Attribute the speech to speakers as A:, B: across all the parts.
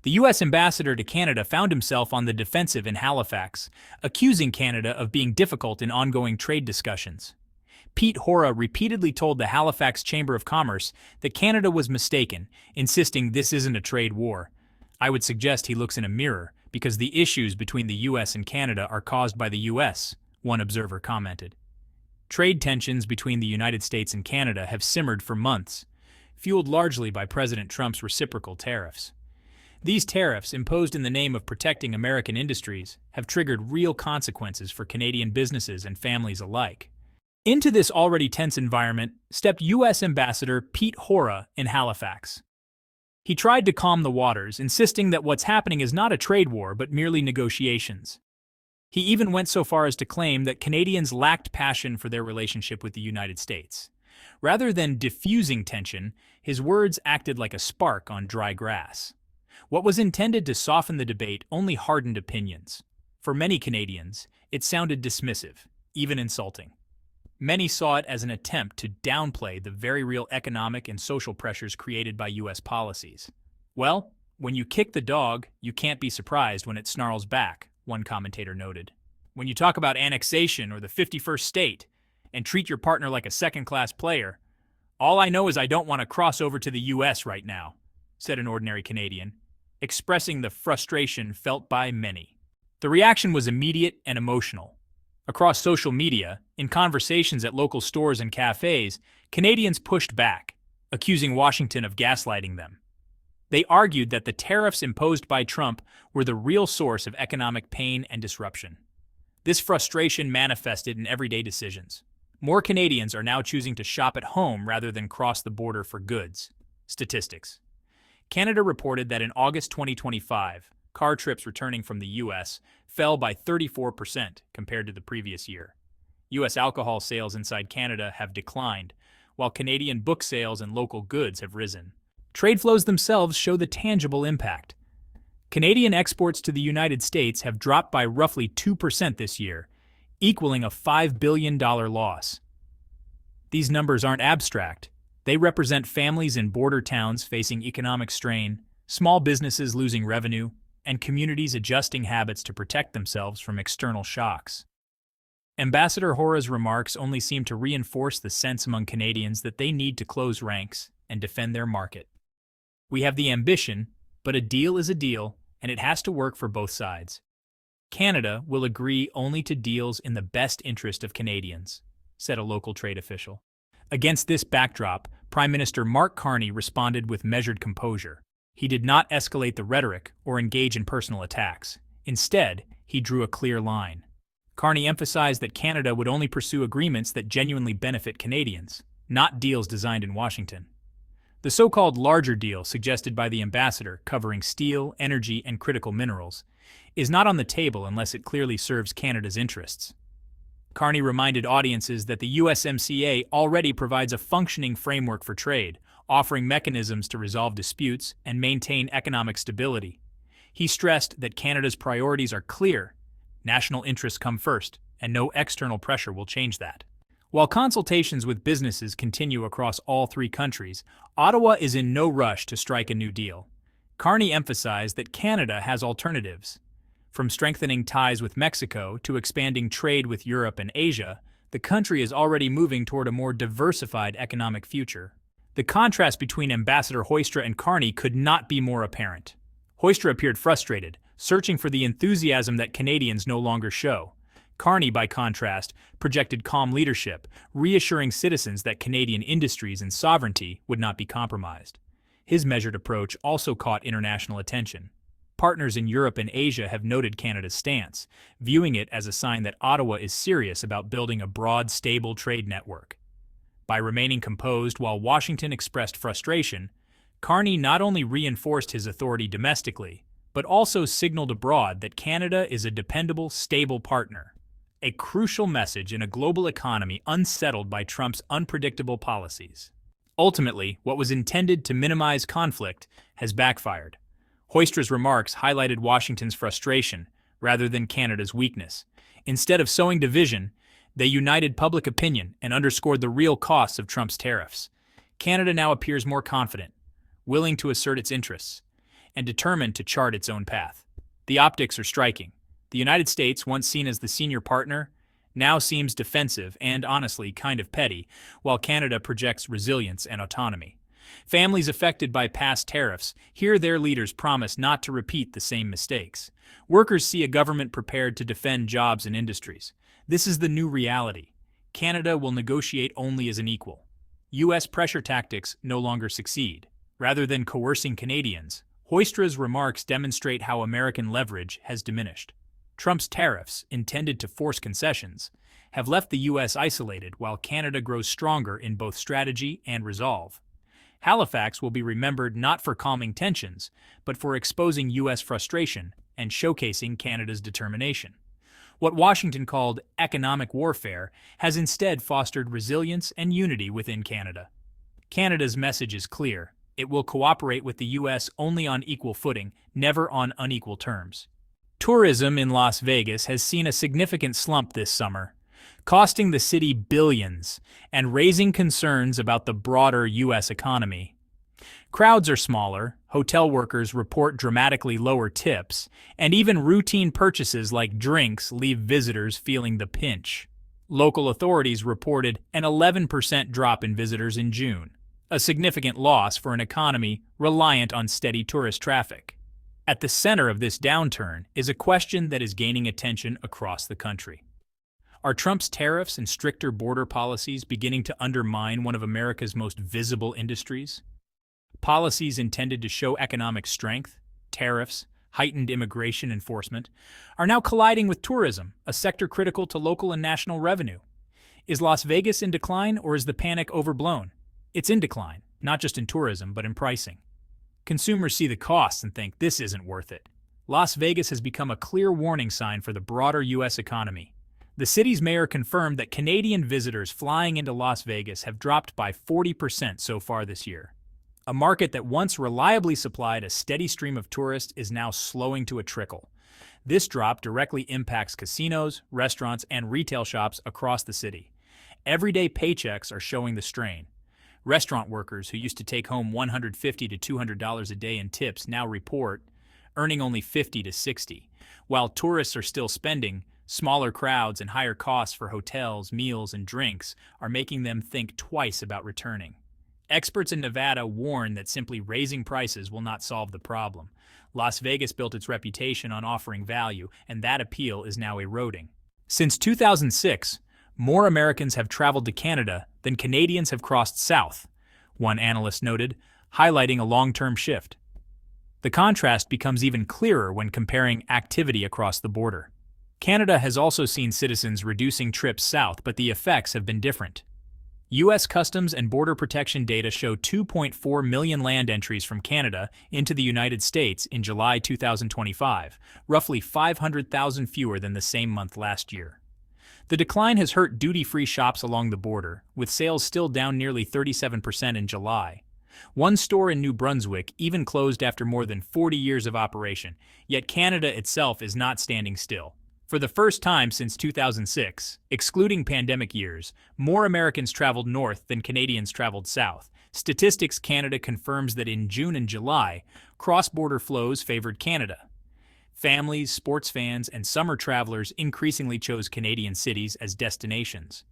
A: The U.S. ambassador to Canada found himself on the defensive in Halifax, accusing Canada of being difficult in ongoing trade discussions. Pete Hora repeatedly told the Halifax Chamber of Commerce that Canada was mistaken, insisting this isn't a trade war. I would suggest he looks in a mirror, because the issues between the U.S. and Canada are caused by the U.S., one observer commented. Trade tensions between the United States and Canada have simmered for months, fueled largely by President Trump's reciprocal tariffs. These tariffs, imposed in the name of protecting American industries, have triggered real consequences for Canadian businesses and families alike. Into this already tense environment stepped U.S. Ambassador Pete Hora in Halifax. He tried to calm the waters, insisting that what's happening is not a trade war but merely negotiations. He even went so far as to claim that Canadians lacked passion for their relationship with the United States. Rather than diffusing tension, his words acted like a spark on dry grass. What was intended to soften the debate only hardened opinions. For many Canadians, it sounded dismissive, even insulting. Many saw it as an attempt to downplay the very real economic and social pressures created by U.S. policies. Well, when you kick the dog, you can't be surprised when it snarls back, one commentator noted. When you talk about annexation or the 51st state and treat your partner like a second-class player, all I know is I don't want to cross over to the U.S. right now, said an ordinary Canadian, expressing the frustration felt by many. The reaction was immediate and emotional. Across social media, in conversations at local stores and cafes, Canadians pushed back, accusing Washington of gaslighting them. They argued that the tariffs imposed by Trump were the real source of economic pain and disruption. This frustration manifested in everyday decisions. More Canadians are now choosing to shop at home rather than cross the border for goods. Statistics. Canada reported that in August 2025, car trips returning from the U.S. fell by 34% compared to the previous year. U.S. alcohol sales inside Canada have declined, while Canadian book sales and local goods have risen. Trade flows themselves show the tangible impact. Canadian exports to the United States have dropped by roughly 2% this year, equaling a $5 billion loss. These numbers aren't abstract. They represent families in border towns facing economic strain, small businesses losing revenue, and communities adjusting habits to protect themselves from external shocks. Ambassador Hora's remarks only seem to reinforce the sense among Canadians that they need to close ranks and defend their market. We have the ambition, but a deal is a deal, and it has to work for both sides. Canada will agree only to deals in the best interest of Canadians, said a local trade official. Against this backdrop, Prime Minister Mark Carney responded with measured composure. He did not escalate the rhetoric or engage in personal attacks. Instead, he drew a clear line. Carney emphasized that Canada would only pursue agreements that genuinely benefit Canadians, not deals designed in Washington. The so-called larger deal suggested by the ambassador, covering steel, energy, and critical minerals, is not on the table unless it clearly serves Canada's interests. Carney reminded audiences that the USMCA already provides a functioning framework for trade, offering mechanisms to resolve disputes and maintain economic stability. He stressed that Canada's priorities are clear. National interests come first, and no external pressure will change that. While consultations with businesses continue across all three countries, Ottawa is in no rush to strike a new deal. Carney emphasized that Canada has alternatives. From strengthening ties with Mexico to expanding trade with Europe and Asia, the country is already moving toward a more diversified economic future. The contrast between Ambassador Hoistra and Carney could not be more apparent. Hoistra appeared frustrated, searching for the enthusiasm that Canadians no longer show. Carney, by contrast, projected calm leadership, reassuring citizens that Canadian industries and sovereignty would not be compromised. His measured approach also caught international attention. Partners in Europe and Asia have noted Canada's stance, viewing it as a sign that Ottawa is serious about building a broad, stable trade network. By remaining composed while Washington expressed frustration, Carney not only reinforced his authority domestically, but also signaled abroad that Canada is a dependable, stable partner. A crucial message in a global economy unsettled by Trump's unpredictable policies. Ultimately, what was intended to minimize conflict has backfired. Hoistra's remarks highlighted Washington's frustration rather than Canada's weakness. Instead of sowing division, they united public opinion and underscored the real costs of Trump's tariffs. Canada now appears more confident, willing to assert its interests. and determined to chart its own path. The optics are striking. The United States, once seen as the senior partner, now seems defensive and, honestly, kind of petty, while Canada projects resilience and autonomy. Families affected by past tariffs hear their leaders promise not to repeat the same mistakes. Workers see a government prepared to defend jobs and industries. This is the new reality. Canada will negotiate only as an equal. U.S. pressure tactics no longer succeed. Rather than coercing Canadians, Hoistra's remarks demonstrate how American leverage has diminished. Trump's tariffs, intended to force concessions, have left the U.S. isolated while Canada grows stronger in both strategy and resolve. Halifax will be remembered not for calming tensions, but for exposing U.S. frustration and showcasing Canada's determination. What Washington called economic warfare has instead fostered resilience and unity within Canada. Canada's message is clear. It will cooperate with the U.S. only on equal footing, never on unequal terms. Tourism in Las Vegas has seen a significant slump this summer, costing the city billions and raising concerns about the broader U.S. economy. Crowds are smaller, hotel workers report dramatically lower tips, and even routine purchases like drinks leave visitors feeling the pinch. Local authorities reported an 11% drop in visitors in June, a significant loss for an economy reliant on steady tourist traffic. At the center of this downturn is a question that is gaining attention across the country. Are Trump's tariffs and stricter border policies beginning to undermine one of America's most visible industries? Policies intended to show economic strength, tariffs, heightened immigration enforcement, are now colliding with tourism, a sector critical to local and national revenue. Is Las Vegas in decline, or is the panic overblown? It's in decline, not just in tourism, but in pricing. Consumers see the costs and think this isn't worth it. Las Vegas has become a clear warning sign for the broader U.S. economy. The city's mayor confirmed that Canadian visitors flying into Las Vegas have dropped by 40% so far this year. A market that once reliably supplied a steady stream of tourists is now slowing to a trickle. This drop directly impacts casinos, restaurants, and retail shops across the city. Everyday paychecks are showing the strain. Restaurant workers who used to take home $150 to $200 a day in tips now report earning only $50 to $60. While tourists are still spending, smaller crowds and higher costs for hotels, meals, and drinks are making them think twice about returning. Experts in Nevada warn that simply raising prices will not solve the problem. Las Vegas built its reputation on offering value, and that appeal is now eroding. Since 2006, more Americans have traveled to Canada than Canadians have crossed south, one analyst noted, highlighting a long-term shift. The contrast becomes even clearer when comparing activity across the border. Canada has also seen citizens reducing trips south, but the effects have been different. U.S. Customs and Border Protection data show 2.4 million land entries from Canada into the United States in July 2025, roughly 500,000 fewer than the same month last year. The decline has hurt duty-free shops along the border, with sales still down nearly 37% in July. One store in New Brunswick even closed after more than 40 years of operation, yet Canada itself is not standing still. For the first time since 2006, excluding pandemic years, more Americans traveled north than Canadians traveled south. Statistics Canada confirms that in June and July, cross-border flows favored Canada. Families, sports fans, and summer travelers increasingly chose Canadian cities as destinations.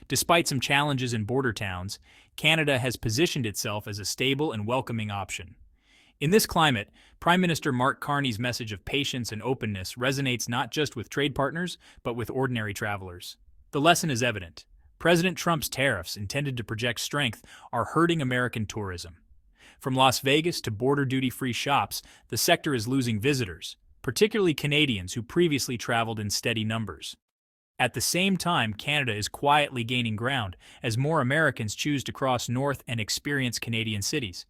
A: Despite some challenges in border towns, Canada has positioned itself as a stable and welcoming option. In this climate, Prime Minister Mark Carney's message of patience and openness resonates not just with trade partners, but with ordinary travelers. The lesson is evident. President Trump's tariffs, intended to project strength, are hurting American tourism. From Las Vegas to border duty-free shops, the sector is losing visitors, particularly Canadians who previously traveled in steady numbers. At the same time, Canada is quietly gaining ground as more Americans choose to cross north and experience Canadian cities.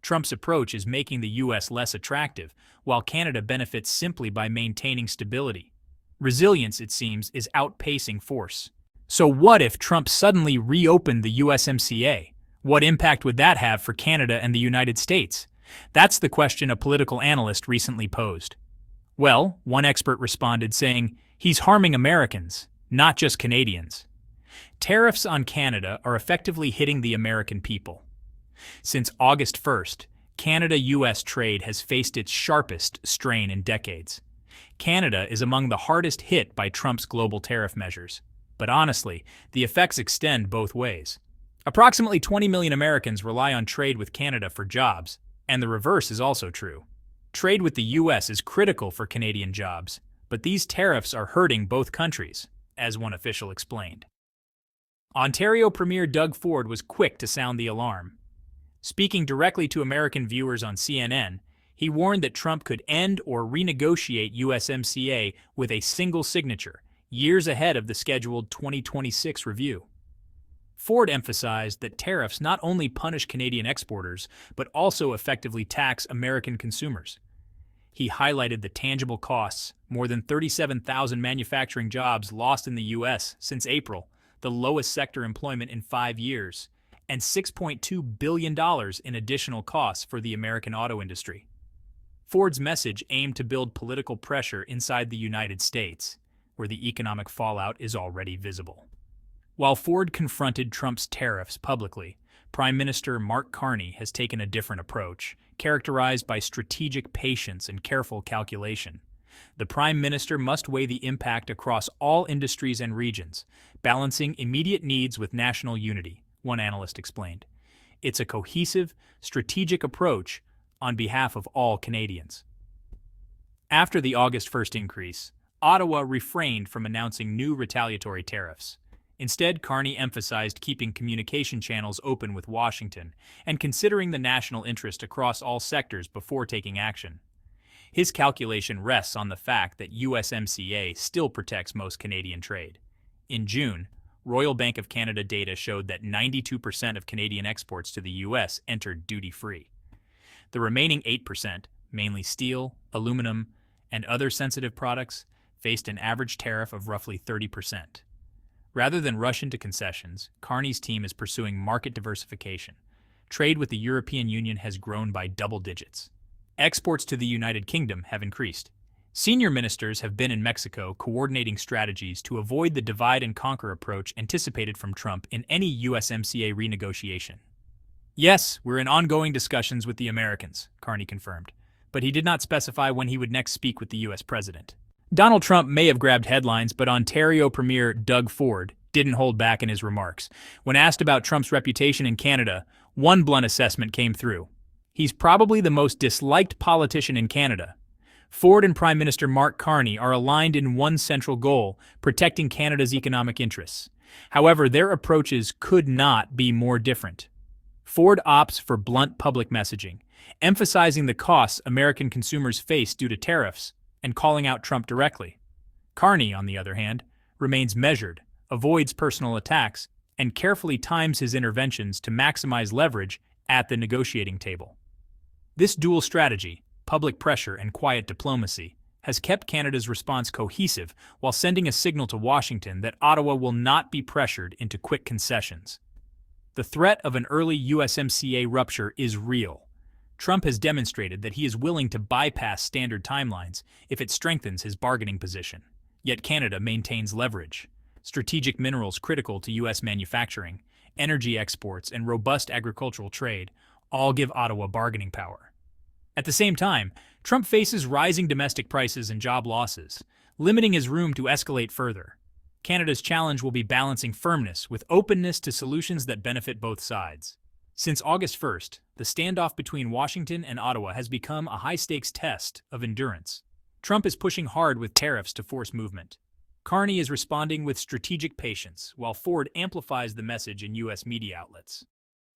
A: Trump's approach is making the U.S. less attractive, while Canada benefits simply by maintaining stability. Resilience, it seems, is outpacing force. So what if Trump suddenly reopened the USMCA? What impact would that have for Canada and the United States? That's the question a political analyst recently posed. Well, one expert responded saying, he's harming Americans, not just Canadians. Tariffs on Canada are effectively hitting the American people. Since August 1st, Canada-US trade has faced its sharpest strain in decades. Canada is among the hardest hit by Trump's global tariff measures. But honestly, the effects extend both ways. Approximately 20 million Americans rely on trade with Canada for jobs, and the reverse is also true. Trade with the US is critical for Canadian jobs, but these tariffs are hurting both countries, as one official explained. Ontario Premier Doug Ford was quick to sound the alarm. Speaking directly to American viewers on CNN, he warned that Trump could end or renegotiate USMCA with a single signature, years ahead of the scheduled 2026 review. Ford emphasized that tariffs not only punish Canadian exporters, but also effectively tax American consumers. He highlighted the tangible costs, more than 37,000 manufacturing jobs lost in the U.S. since April, the lowest sector employment in 5 years, and $6.2 billion in additional costs for the American auto industry. Ford's message aimed to build political pressure inside the United States, where the economic fallout is already visible. While Ford confronted Trump's tariffs publicly, Prime Minister Mark Carney has taken a different approach, characterized by strategic patience and careful calculation. The Prime Minister must weigh the impact across all industries and regions, balancing immediate needs with national unity, one analyst explained. It's a cohesive, strategic approach on behalf of all Canadians. After the August 1st increase, Ottawa refrained from announcing new retaliatory tariffs. Instead, Carney emphasized keeping communication channels open with Washington and considering the national interest across all sectors before taking action. His calculation rests on the fact that USMCA still protects most Canadian trade. In June, Royal Bank of Canada data showed that 92% of Canadian exports to the U.S. entered duty-free. The remaining 8%, mainly steel, aluminum, and other sensitive products, faced an average tariff of roughly 30%. Rather than rush into concessions, Carney's team is pursuing market diversification. Trade with the European Union has grown by double digits. Exports to the United Kingdom have increased. Senior ministers have been in Mexico coordinating strategies to avoid the divide-and-conquer approach anticipated from Trump in any USMCA renegotiation. Yes, we're in ongoing discussions with the Americans, Carney confirmed, but he did not specify when he would next speak with the U.S. president. Donald Trump may have grabbed headlines, but Ontario Premier Doug Ford didn't hold back in his remarks. When asked about Trump's reputation in Canada, one blunt assessment came through. He's probably the most disliked politician in Canada. Ford and Prime Minister Mark Carney are aligned in one central goal, protecting Canada's economic interests. However, their approaches could not be more different. Ford opts for blunt public messaging, emphasizing the costs American consumers face due to tariffs, and calling out Trump directly. Carney, on the other hand, remains measured, avoids personal attacks, and carefully times his interventions to maximize leverage at the negotiating table. This dual strategy, public pressure and quiet diplomacy, has kept Canada's response cohesive while sending a signal to Washington that Ottawa will not be pressured into quick concessions. The threat of an early USMCA rupture is real. Trump has demonstrated that he is willing to bypass standard timelines if it strengthens his bargaining position. Yet Canada maintains leverage. Strategic minerals critical to U.S. manufacturing, energy exports, and robust agricultural trade all give Ottawa bargaining power. At the same time, Trump faces rising domestic prices and job losses, limiting his room to escalate further. Canada's challenge will be balancing firmness with openness to solutions that benefit both sides. Since August 1st, the standoff between Washington and Ottawa has become a high-stakes test of endurance. Trump is pushing hard with tariffs to force movement. Carney is responding with strategic patience, while Ford amplifies the message in U.S. media outlets.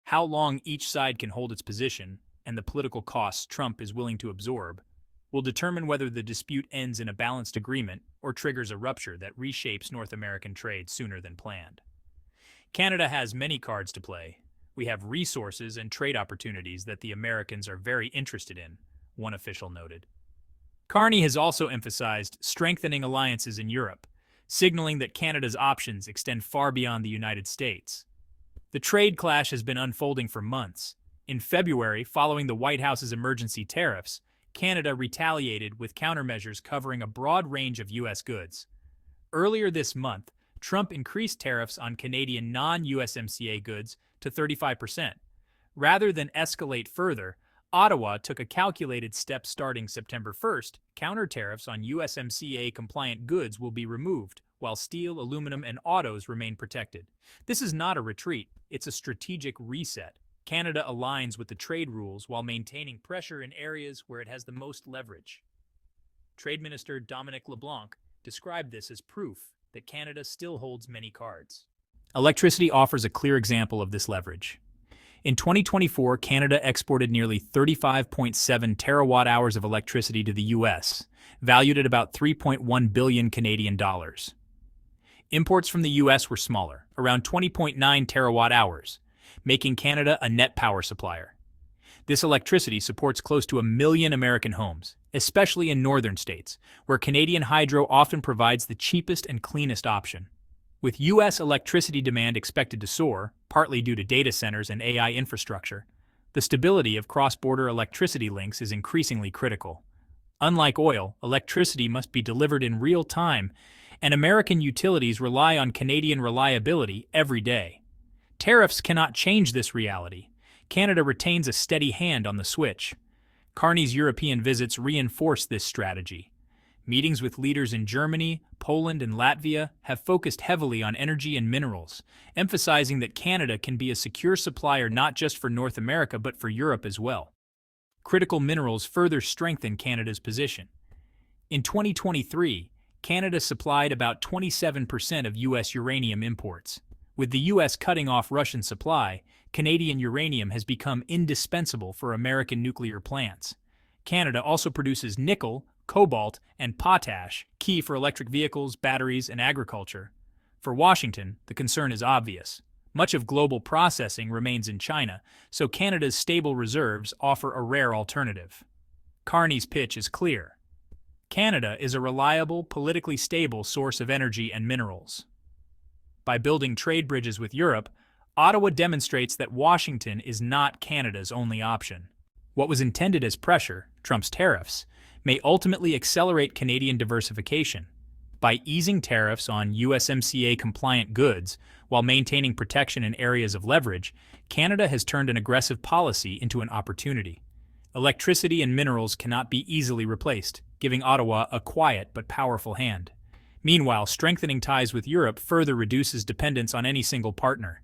A: How long each side can hold its position, and the political costs Trump is willing to absorb, will determine whether the dispute ends in a balanced agreement or triggers a rupture that reshapes North American trade sooner than planned. Canada has many cards to play. We have resources and trade opportunities that the Americans are very interested in, one official noted. Carney has also emphasized strengthening alliances in Europe, signaling that Canada's options extend far beyond the United States. The trade clash has been unfolding for months. In February, following the White House's emergency tariffs, Canada retaliated with countermeasures covering a broad range of U.S. goods. Earlier this month, Trump increased tariffs on Canadian non-USMCA goods to 35%. Rather than escalate further, Ottawa took a calculated step starting September 1st. Counter tariffs on USMCA-compliant goods will be removed, while steel, aluminum, and autos remain protected. This is not a retreat, it's a strategic reset. Canada aligns with the trade rules while maintaining pressure in areas where it has the most leverage. Trade Minister Dominic LeBlanc described this as proof that Canada still holds many cards. Electricity offers a clear example of this leverage. In 2024, Canada exported nearly 35.7 terawatt-hours of electricity to the U.S., valued at about 3.1 billion Canadian dollars. Imports from the U.S. were smaller, around 20.9 terawatt-hours, making Canada a net power supplier. This electricity supports close to 1 million American homes, especially in northern states, where Canadian hydro often provides the cheapest and cleanest option. With U.S. electricity demand expected to soar, partly due to data centers and AI infrastructure, the stability of cross-border electricity links is increasingly critical. Unlike oil, electricity must be delivered in real time, and American utilities rely on Canadian reliability every day. Tariffs cannot change this reality. Canada retains a steady hand on the switch. Carney's European visits reinforce this strategy. Meetings with leaders in Germany, Poland, and Latvia have focused heavily on energy and minerals, emphasizing that Canada can be a secure supplier not just for North America but for Europe as well. Critical minerals further strengthen Canada's position. In 2023, Canada supplied about 27% of U.S. uranium imports. With the U.S. cutting off Russian supply, Canadian uranium has become indispensable for American nuclear plants. Canada also produces nickel, cobalt, and potash, key for electric vehicles, batteries, and agriculture. For Washington, the concern is obvious. Much of global processing remains in China, so Canada's stable reserves offer a rare alternative. Carney's pitch is clear. Canada is a reliable, politically stable source of energy and minerals. By building trade bridges with Europe, Ottawa demonstrates that Washington is not Canada's only option. What was intended as pressure, Trump's tariffs, may ultimately accelerate Canadian diversification. By easing tariffs on USMCA-compliant goods while maintaining protection in areas of leverage, Canada has turned an aggressive policy into an opportunity. Electricity and minerals cannot be easily replaced, giving Ottawa a quiet but powerful hand. Meanwhile, strengthening ties with Europe further reduces dependence on any single partner.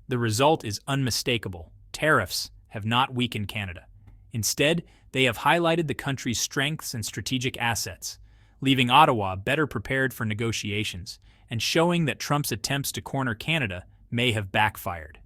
A: The result is unmistakable. Tariffs have not weakened Canada. Instead, they have highlighted the country's strengths and strategic assets, leaving Ottawa better prepared for negotiations and showing that Trump's attempts to corner Canada may have backfired.